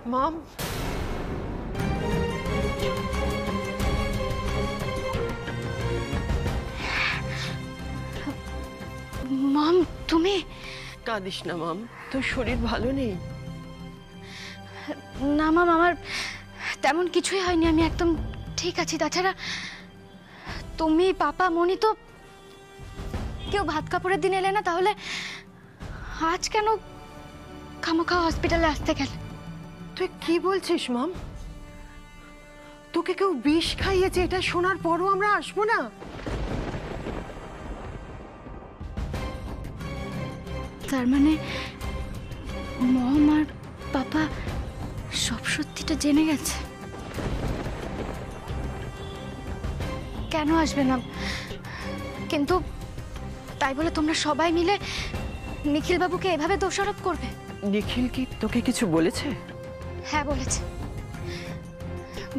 মম, মম তুমি কাঁদিস না মম, তোর শরীর ভালো নেই? না মম, আমার তেমন কিছুই হয়নি, আমি একদম ঠিক আছি। তাছাড়া তুমি, পাপা, মনি তো কেউ ভাত কাপড়ের দিন এলে না, তাহলে আজ কেন খামোখা হসপিটালে আসতে গেলে? তুই কি বলছিস মম? তোকে কেউ বিষ খাইয়েছে, এটা শোনার পরও আমরা আসবো না? তার মানে মম আর পাপা সব সত্যিটা জেনে গেছে? কেন আসবে না? কিন্তু তাই বলে তোমরা সবাই মিলে নিখিল বাবুকে এভাবে দোষারোপ করবে? নিখিল কি তোকে কিছু বলেছে? হ্যাঁ বলেছে,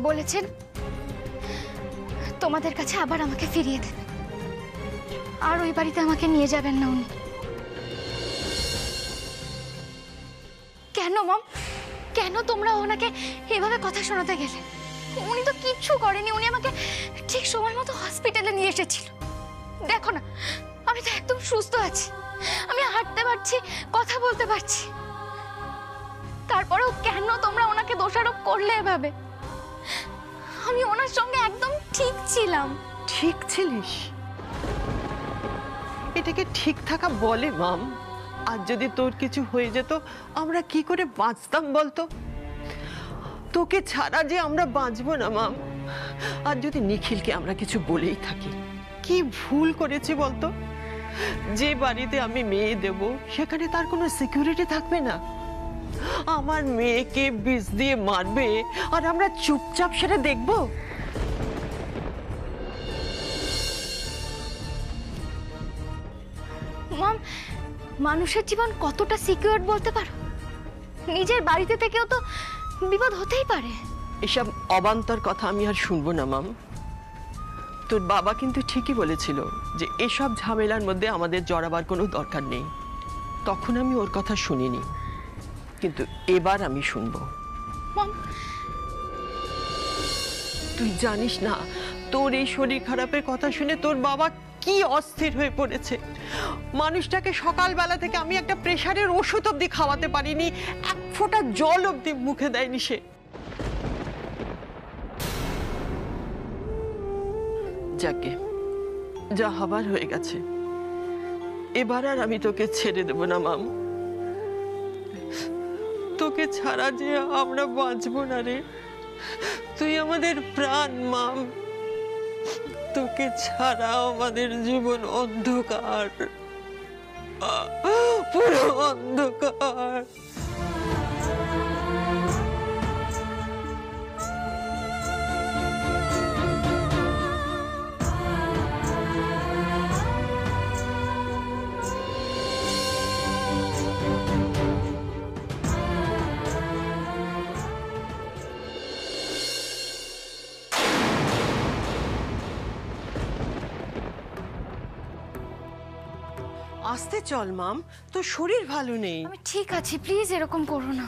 বলেছেন তোমাদের কাছে আবার আমাকে ফিরিয়ে দেবে, আর ওই বাড়িতে আমাকে নিয়ে যাবেন না উনি। কেন মম, কেন তোমরা ওনাকে এভাবে কথা শোনাতে গেলে? উনি তো কিচ্ছু করেনি, উনি আমাকে ঠিক সময় মতো হসপিটালে নিয়ে এসেছিল। দেখো না, আমি তো একদম সুস্থ আছি, আমি হাঁটতে পারছি, কথা বলতে পারছি। তারপরেও কেন তোমরা ওনাকে দোষারোপ করলে এভাবে? আমি ওনার সঙ্গে একদম ঠিক ছিলাম। ঠিক ছিলিস? এটাকে ঠিক থাকা বলে মাম? আর যদি তোর কিছু হয়ে যেত, আমরা কি করে বাঁচতাম বলতো? তোকে ছাড়া যে আমরা বাঁচবো না মাম। আর যদি নিখিলকে আমরা কিছু বলেই থাকি, কি ভুল করেছি বলতো? যে বাড়িতে আমি মেয়ে দেব, সেখানে তার কোনো সিকিউরিটি থাকবে না। আমার মেয়েকে বিষ দিয়ে মারবে আর আমরা চুপচাপ সেটা দেখবো? মম, মানুষের জীবন কতটা সিকিউর বলতে পারো? নিজের বাড়িতে থেকেও তো বিপদ হতেই পারে। এসব অবান্তর কথা আমি আর শুনবো না মাম। তোর বাবা কিন্তু ঠিকই বলেছিল যে এসব ঝামেলার মধ্যে আমাদের জড়াবার কোনো দরকার নেই। তখন আমি ওর কথা শুনিনি, কিন্তু এবার আমি শুনবো। মম, তুই জানিস না, তোর এই শরীর খারাপের কথা শুনে তোর বাবা কি অস্থির হয়ে পড়েছে। মানুষটাকে সকালবেলা থেকে আমি একটা প্রেশারের ওষুধ অব্দি খাওয়াতে পারিনি, এক ফোঁটা জল অব্দি মুখে দেয়নি সে। যাকে যা হবার হয়ে গেছে, এবার আর আমি তোকে ছেড়ে দেব না মাম। তোকে ছাড়া যে আমরা বাঁচবো না রে, তুই আমাদের প্রাণ মাম। তোকে ছাড়া আমাদের জীবন অন্ধকার, পুরো অন্ধকার। আস্তে চল মাম, তোর শরীর ভালো নেই। আমি ঠিক আছি, প্লিজ এরকম করো না।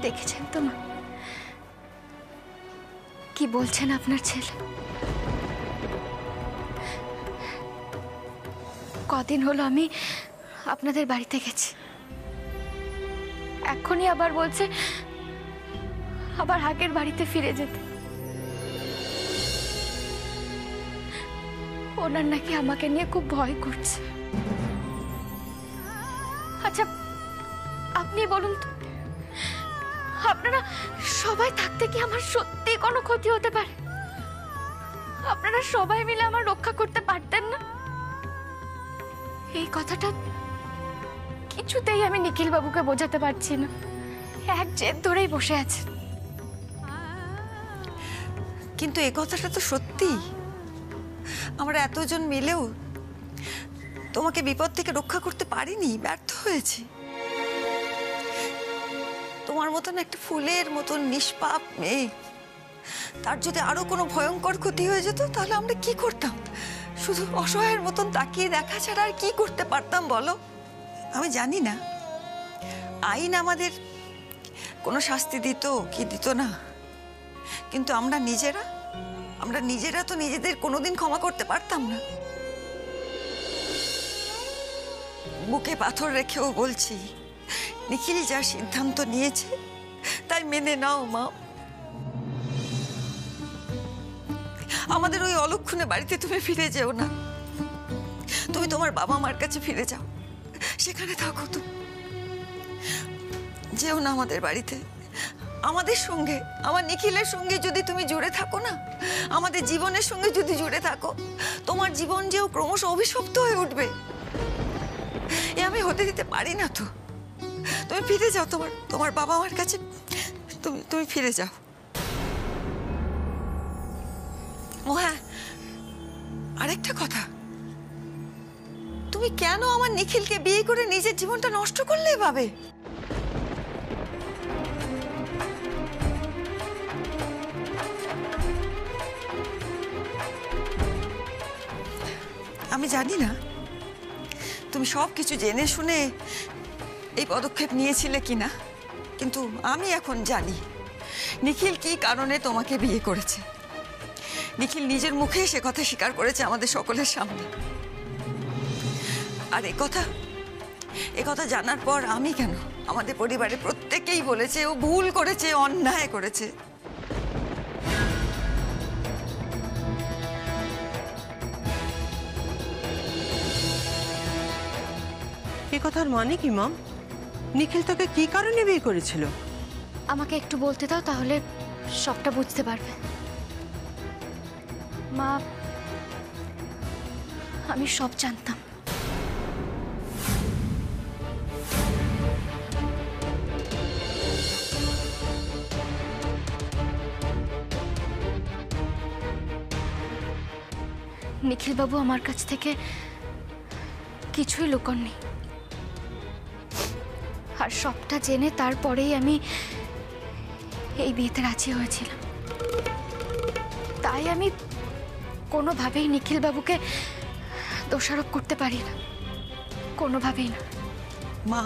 দেখেছেন তো মা, কি বলছেন আপনার ছেলে? কদিন হলো আমি আপনাদের বাড়িতে গেছি, এখনই আবার বলছে আবার আগের বাড়িতে ফিরে যেতে। ওনার নাকি আমাকে নিয়ে খুব ভয় করছে। আচ্ছা আপনি বলুন তো, আপনারা সবাই থাকতে কি আমার সত্যি কোনো ক্ষতি হতে পারে? আপনারা সবাই মিলে আমার রক্ষা করতে পারতেন না? এই কথাটা কিছুতেই আমি নিখিল বাবুকে বোঝাতে পারছি না, এক জেদ ধরেই বসে আছে। কিন্তু এই কথাটা তো সত্যি, আমরা এতজন মিলেও তোমাকে বিপদ থেকে রক্ষা করতে পারিনি, ব্যর্থ হয়েছি। তোমার মতন একটা ফুলের মতন নিষ্পাপ মেয়ে, তার যদি আরো কোনো ভয়ঙ্কর ক্ষতি হয়ে যেত তাহলে আমরা কি করতাম? শুধু অসহায়ের মতন তাকিয়ে দেখা ছাড়া আর কি করতে পারতাম বলো? আমি জানি না আইন আমাদের কোনো শাস্তি দিত কি দিত না, কিন্তু আমরা নিজেরা তো নিজেদের কোনোদিন ক্ষমা করতে পারতাম না। বুকে পাথর রেখেও বলছি, নিখিল যা সিদ্ধান্ত নিয়েছে তাই মেনে নাও মা। আমাদের ওই অলক্ষণে বাড়িতে তুমি ফিরে যেও না, তুমি তোমার বাবা মার কাছে ফিরে যাও, সেখানে থাকো। তো যেও না আমাদের বাড়িতে। আমাদের সঙ্গে, আমার নিখিলের সঙ্গে যদি তুমি জুড়ে থাকো না, আমাদের জীবনের সঙ্গে যদি জুড়ে থাকো, তোমার জীবন যেও ক্রমশ অভিশপ্ত হয়ে উঠবে। এ আমি হতে দিতে পারি না। তো তুমি ফিরে যাও তোমার বাবা মার কাছে, তুমি ফিরে যাও। ও হ্যাঁ, আরেকটা কথা, তুমি কেন আমার নিখিলকে বিয়ে করে নিজের জীবনটা নষ্ট করলে এভাবে? আমি জানি না তুমি সবকিছু জেনে শুনে এই পদক্ষেপ নিয়েছিলে কিনা, কিন্তু আমি এখন জানি নিখিল কি কারণে তোমাকে বিয়ে করেছে। নিখিল নিজের মুখে সে কথা স্বীকার করেছে আমাদের সকলের সামনে। আর এ কথা জানার পর আমি কেন, আমাদের পরিবারের প্রত্যেকেই বলেছে ও ভুল করেছে, অন্যায় করেছে। এ কথার মানে কি মম? নিখিল তোকে কি কারণে বিয়ে করেছিল? আমাকে একটু বলতে দাও, তাহলে সবটা বুঝতে পারবে। মা, আমি সব জানতাম। নিখিল বাবু আমার কাছ থেকে কিছুই লুকোননি, আর সবটা জেনে তারপরেই আমি এই বিয়েতে রাজি হয়েছিলাম। তাই আমি কোনোভাবেই নিখিল বাবুকে দোষারোপ করতে পারি না, কোনোভাবেই না। মা,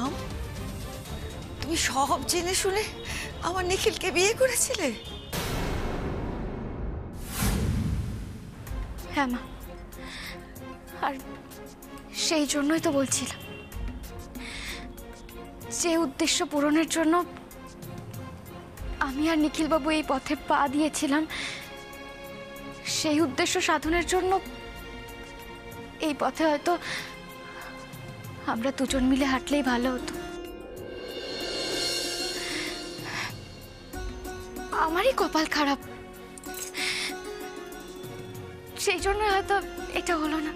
তুমি সব জেনে শুনে আমার নিখিলকে বিয়ে করেছিলে? হ্যাঁ মা, আর সেই জন্যই তো বলছিলাম, যে উদ্দেশ্য পূরণের জন্য আমি আর নিখিল বাবু এই পথে পা দিয়েছিলাম, সেই উদ্দেশ্য সাধনের জন্য এই পথে হয়তো আমরা দুজন মিলে হাঁটলেই ভালো হতো। আমারই কপাল খারাপ, সেই জন্য হয়তো এটা হলো না।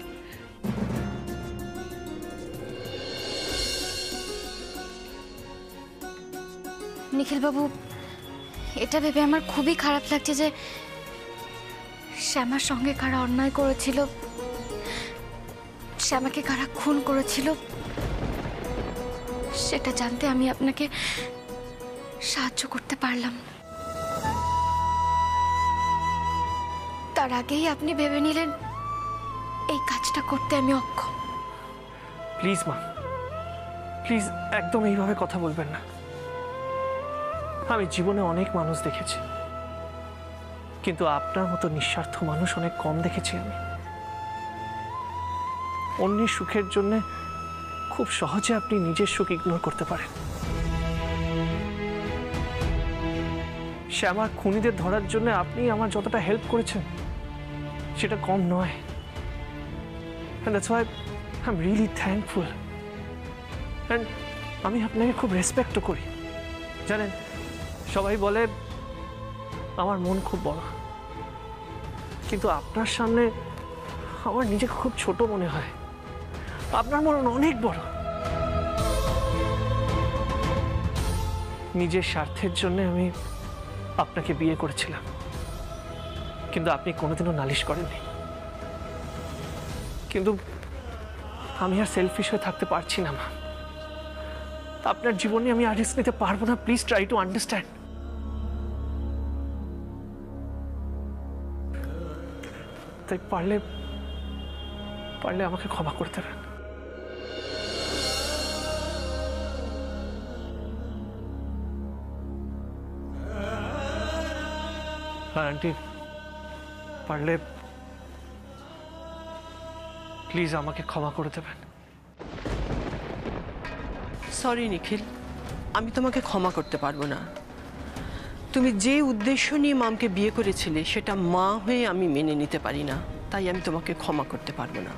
নিখিল বাবু, এটা ভেবে আমার খুবই খারাপ লাগছে যে শ্যামার সঙ্গে কারা অন্যায় করেছিল, শ্যামাকে কারা খুন করেছিল, সেটা জানতে আমি আপনাকে সাহায্য করতে পারলাম না। তার আগেই আপনি ভেবে নিলেন এই কাজটা করতে আমি অক্ষম। প্লিজ মা, প্লিজ একদম এইভাবে কথা বলবেন না। আমি জীবনে অনেক মানুষ দেখেছি, কিন্তু আপনার মতো নিঃস্বার্থ মানুষ অনেক কম দেখেছি আমি। অন্যের সুখের জন্য খুব সহজে আপনি নিজের সুখ ইগনোর করতে পারেন। শ্যামার খুনিদের ধরার জন্য আপনি আমার যতটা হেল্প করেছেন সেটা কম নয়। And that's why I'm really thankful. And আমি আপনাকে খুব রেসপেক্টও করি। জানেন, সবাই বলে আমার মন খুব বড়, কিন্তু আপনার সামনে আমার নিজেকে খুব ছোট মনে হয়। আপনার মন অনেক বড়। নিজের স্বার্থের জন্য আমি আপনাকে বিয়ে করেছিলাম, কিন্তু আপনি কোনোদিনও নালিশ করেননি। কিন্তু আমি আর সেলফিশ হয়ে থাকতে পারছি না মা। আপনার জীবনে আমি আর রিস্ক নিতে পারবো না। Please try to understand. তাই পারলে আমাকে ক্ষমা করে দেবেন। আর আন্টি পারলে প্লিজ আমাকে ক্ষমা করে দেবেন। সরি নিখিল, আমি তোমাকে ক্ষমা করতে পারবো না। তুমি যে উদ্দেশ্য নিয়ে মামকে বিয়ে করেছিলে সেটা মা হয়ে আমি মেনে নিতে পারি না, তাই আমি তোমাকে ক্ষমা করতে পারবো না।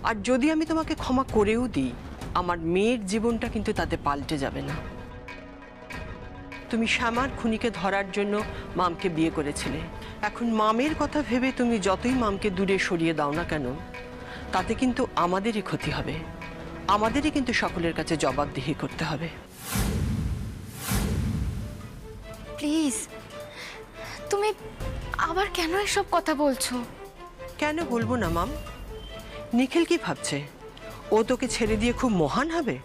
আর যদি আমি তোমাকে ক্ষমা করেও দিই, আমার মেয়ের জীবনটা কিন্তু তাতে পাল্টে যাবে না। তুমি শ্যামার খুনিকে ধরার জন্য মামকে বিয়ে করেছিলে। এখন মামের কথা ভেবে তুমি যতই মামকে দূরে সরিয়ে দাও না কেন, তাতে কিন্তু আমাদেরই ক্ষতি হবে। আমাদেরই কিন্তু সকলের কাছে জবাবদিহি করতে হবে। প্লিজ, তুমি আবার কেন এসব কথা বলছো? কেন বলবো না মাম? নিখিল কি ভাবছে ও তোকে ছেড়ে দিয়ে খুব মহান হবে?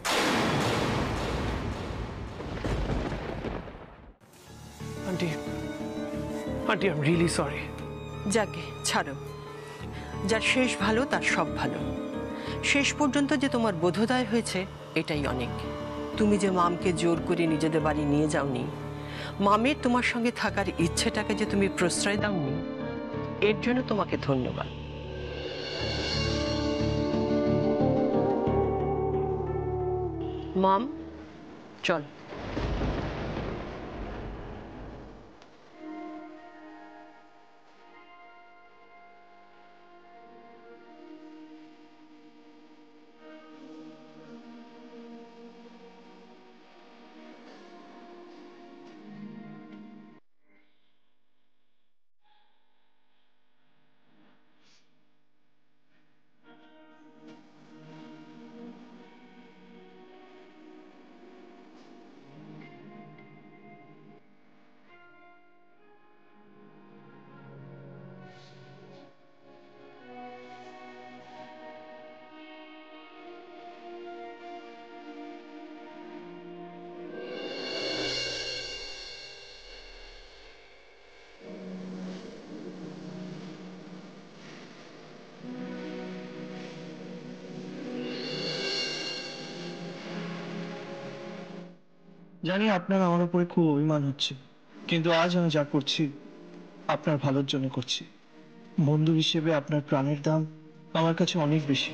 Aunty I am really sorry. যাকে ছাড়ো, যার শেষ ভালো তার সব ভালো। শেষ পর্যন্ত যে তোমার বোধোদয় হয়েছে এটাই অনেক। তুমি যে মামকে জোর করে নিজেদের বাড়ি নিয়ে যাওনি, মামের তোমার সঙ্গে থাকার ইচ্ছেটাকে যে তুমি প্রশ্রয় দাওনি, এর জন্য তোমাকে ধন্যবাদ। মাম চল। জানি আপনার আমার উপরে খুব অভিমান হচ্ছে, কিন্তু আজ আমি যা করছি আপনার ভালোর জন্য করছি। বন্ধু হিসেবে আপনার প্রাণের দাম আমার কাছে অনেক বেশি।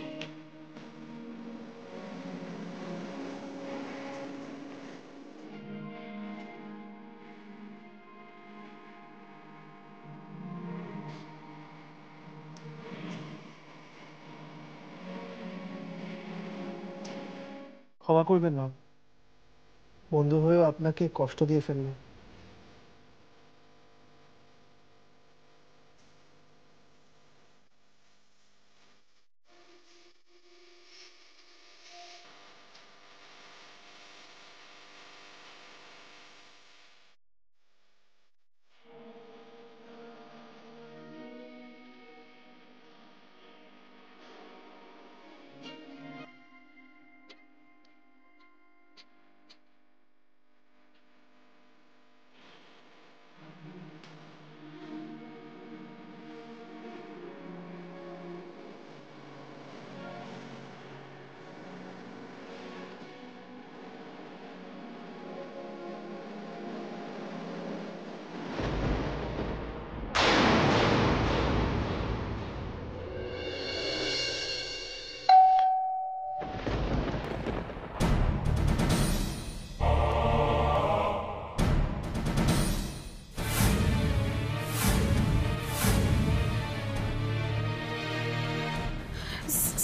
ক্ষমা করবেন না, বন্ধু হয়েও আপনাকে কষ্ট দিয়ে ফেললাম।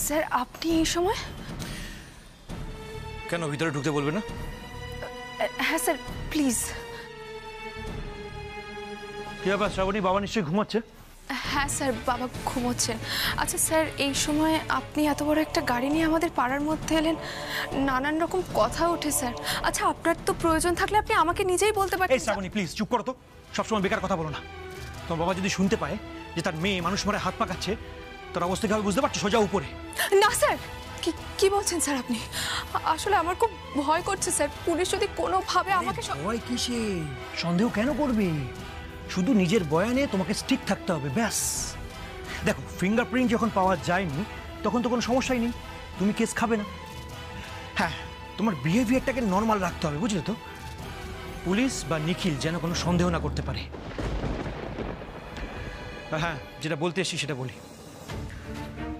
স্যার, আপনি এই সময়? কেন ভিতরে ঢুকতে বলবে না? হ্যাঁ স্যার, প্লিজ। কি ব্যাপার শ্রাবণী, বাবা নিশ্চয়ই ঘুমাচ্ছে? হ্যাঁ স্যার, বাবা ঘুমোচ্ছেন। আচ্ছা স্যার, এই সময় আপনি এত বড় একটা গাড়ি নিয়ে আমাদের পাড়ার মধ্যে এলেন, নানান রকম কথা ওঠে স্যার। আচ্ছা, আপনার তো প্রয়োজন থাকলে আপনি আমাকে নিজেই বলতে এই পারেন। শ্রাবণী প্লিজ চুপ করো তো, সবসময় বেকার কথা বলো না। তোমার বাবা যদি শুনতে পায় যে তার মেয়ে মানুষ মারে হাত পাকাচ্ছে, তোর অবস্থা কি বুঝতে পারছো? সোজা উপরে। না স্যার, কি বলছেন স্যার আপনি? আসলে আমার খুব ভয় করছে স্যার। পুলিশ যদি কোনোভাবে আমাকে ভয় কিসে? সন্দেহ কেন করবে? শুধু নিজের বয়ানে তোমাকে স্টিক থাকতে হবে, ব্যাস। দেখো, ফিঙ্গারপ্রিন্ট যখন পাওয়া যায়নি তখন তো কোনো সমস্যাই নেই, তুমি কেস খাবে না। হ্যাঁ, তোমার বিহেভিয়ারটাকে নর্মাল রাখতে হবে, বুঝলে তো? পুলিশ বা নিখিল যেন কোনো সন্দেহ না করতে পারে। হ্যাঁ, যেটা বলতে এসেছি সেটা বলি।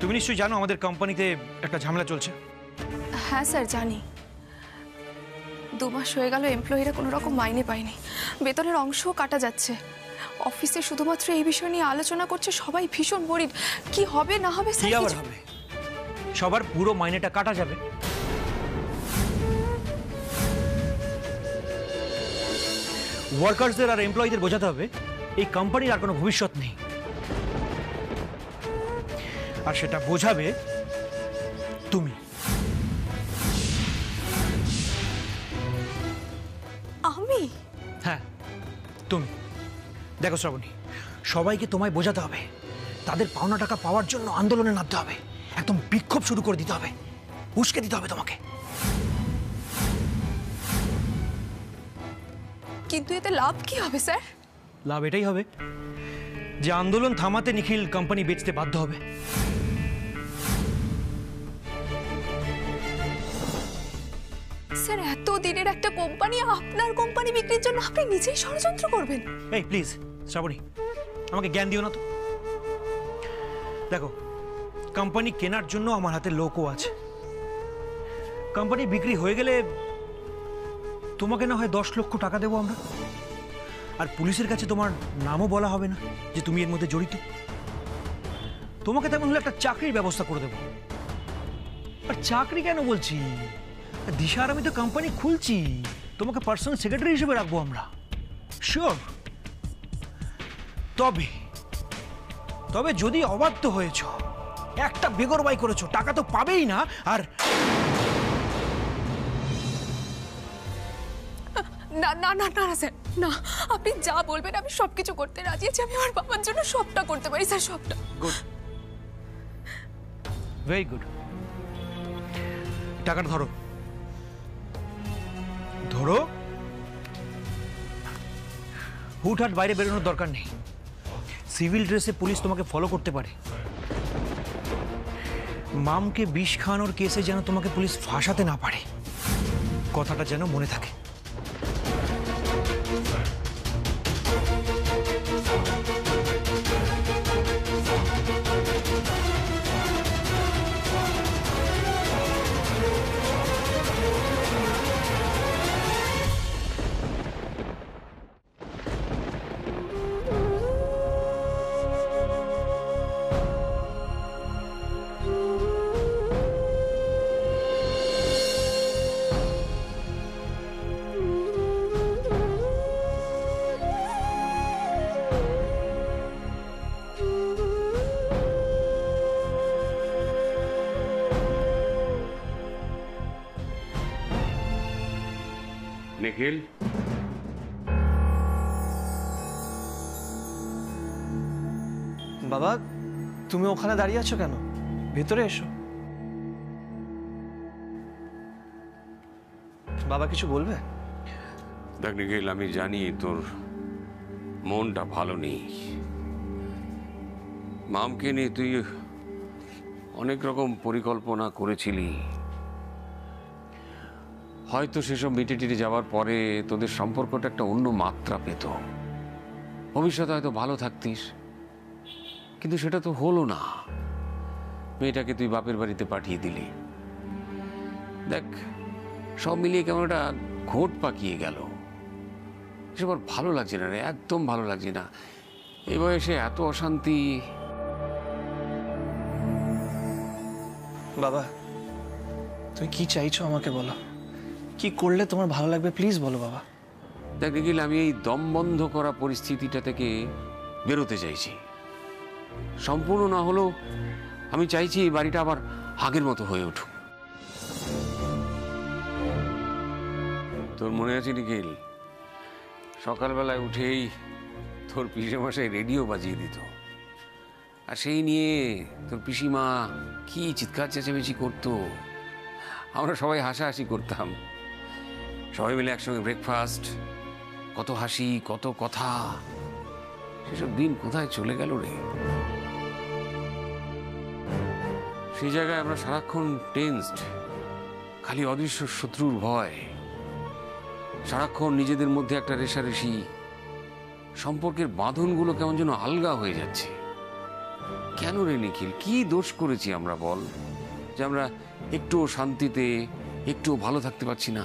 তুমি নিশ্চয়ই জানো আমাদের কোম্পানিতে একটা ঝামেলা চলছে। হ্যাঁ স্যার জানি। 2 মাস হয়ে গেল এমপ্লয়িরা কোনো রকম মাইনে পায়নি, বেতনের অংশও কাটা যাচ্ছে। অফিসে শুধুমাত্র এই বিষয় নিয়ে আলোচনা করছে, সবাই ভীষণ বরিড। কি হবে না হবে কি স্যার? আবার হবে? সবার পুরো মাইনেটা কাটা যাবে। ওয়ার্কার্সদের আর এমপ্লয়িদের বোঝাতে হবে এই কোম্পানির আর কোনো ভবিষ্যৎ নেই, আর সেটা বোঝাবে তুমি। আমি? হ্যাঁ, তুমি। দেখো শ্রাবণী, সবাইকে তোমায় বোঝাতে হবে তাদের পাওনা টাকা পাওয়ার জন্য আন্দোলনে নামতে হবে, একদম বিক্ষোভ শুরু করে দিতে হবে, উস্কে দিতে হবে তোমাকে। কিন্তু এতে লাভ কি হবে স্যার? লাভ এটাই হবে যে আন্দোলন থামাতে নিখিল কোম্পানি বেচতে বাধ্য হবে। স্যার, এত দিনের একটা কোম্পানি আপনার কোম্পানি বিক্রির জন্য আপনি নিজেই ষড়যন্ত্র করবেন? এই প্লিজ শ্রাবণী, আমাকে জ্ঞান দিও না তো। দেখো, কোম্পানি কেনার জন্য আমার হাতে লোকও আছে। কোম্পানি বিক্রি হয়ে গেলে তোমাকে না হয় 10 লক্ষ টাকা দেবো আমরা, আর পুলিশের কাছে তোমার নামও বলা হবে না যে তুমি এর মধ্যে জড়িত। তোমাকে তেমন হলে একটা চাকরির ব্যবস্থা করে দেবো। আর চাকরি কেন বলছি, দিশার আমি তো কোম্পানি খুলছি, তোমাকে পার্সোনাল সেক্রেটারি হিসেবে রাখবো আমরা, শিওর। তবে যদি অবাধ্য হয়েছ, একটা বেগরবাই করেছো, টাকা তো পাবেই না। আর না না না না স্যার, না, আপনি যা বলবেন আমি সবকিছু করতে রাজি আছি। আমি আমার বাবার জন্য সবটা করতে পারি স্যার, সবটা। Good, very good. টাকাটা ধরো, ধরো। হুটহাট বাইরে বেরোনোর দরকার নেই। সিভিল ড্রেসে পুলিশ তোমাকে ফলো করতে পারে। মামকে বিষ খাওয়ানোর কেসে যেন তোমাকে পুলিশ ফাঁসাতে না পারে, কথাটা যেন মনে থাকে। নিখিল, বাবা, তুমি ওখানে দাঁড়িয়ে আছো কেন? ভেতরে এসো। বাবা কিছু বলবে? দেখ নিখিল, আমি জানি তোর মনটা ভালো নেই। মামকে নিয়ে তুই অনেক রকম পরিকল্পনা করেছিলি, হয়তো সেসব মিটে টিটে যাওয়ার পরে তোদের সম্পর্কটা একটা অন্য মাত্রা পেত, ভবিষ্যতে হয়তো ভালো থাকতিস, কিন্তু সেটা তো হলো না। মেয়েটাকে তুই বাপের বাড়িতে পাঠিয়ে দিলি। দেখ, সব মিলিয়ে কেমন একটা ঘোট পাকিয়ে গেল। এসব আর ভালো লাগছে না রে, একদম ভালো লাগছে না। এই বয়সে এত অশান্তি। বাবা, তুমি কি চাইছো আমাকে বলো। কি করলে তোমার ভালো লাগবে প্লিজ বলো বাবা। দেখ নিখিল, আমি এই দম বন্ধ করা পরিস্থিতিটা থেকে বেরোতে চাইছি। সম্পূর্ণ না হলেও আমি চাইছি এই বাড়িটা আবার আগের মতো হয়ে উঠুক। তোর মনে আছে নিখিল, সকালবেলায় উঠেই তোর পিসেমশাই রেডিও বাজিয়ে দিত, আর সেই নিয়ে তোর পিসিমা কি চিৎকার চেঁচামেচি করতো, আমরা সবাই হাসাহাসি করতাম। সবাই মিলে একসঙ্গে ব্রেকফাস্ট, কত হাসি, কত কথা। সেসব দিন কোথায় চলে গেল রে। সেই জায়গায় আমরা সারাক্ষণ টেন্সড, খালি অদৃশ্য শত্রুর ভয়, সারাক্ষণ নিজেদের মধ্যে একটা রেষারেষি, সম্পর্কের বাঁধনগুলো কেমন যেন আলগা হয়ে যাচ্ছে। কেন রে নিখিল, কি দোষ করেছি আমরা বল, যে আমরা একটুও শান্তিতে, একটুও ভালো থাকতে পারছি না?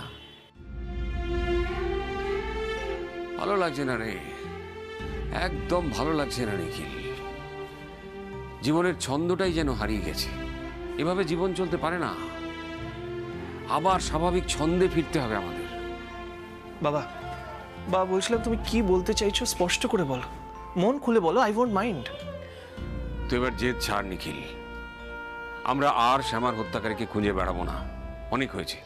ভালো লাগছে না রে, একদম ভালো লাগছে না নিখিল। জীবনের ছন্দটাই যেন হারিয়ে গেছে। এভাবে জীবন চলতে পারে না, আবার স্বাভাবিক ছন্দে ফিরতে হবে আমাদের। বাবা, বাবা বলছিলাম তুমি কি বলতে চাইছো স্পষ্ট করে বলো, মন খুলে বলো, আই ওয়ন্ট মাইন্ড। তো এবার জেদ ছাড় নিখিল, আমরা আর শ্যামার হত্যাকারীকে খুঁজে বেড়াবো না, অনেক হয়েছে।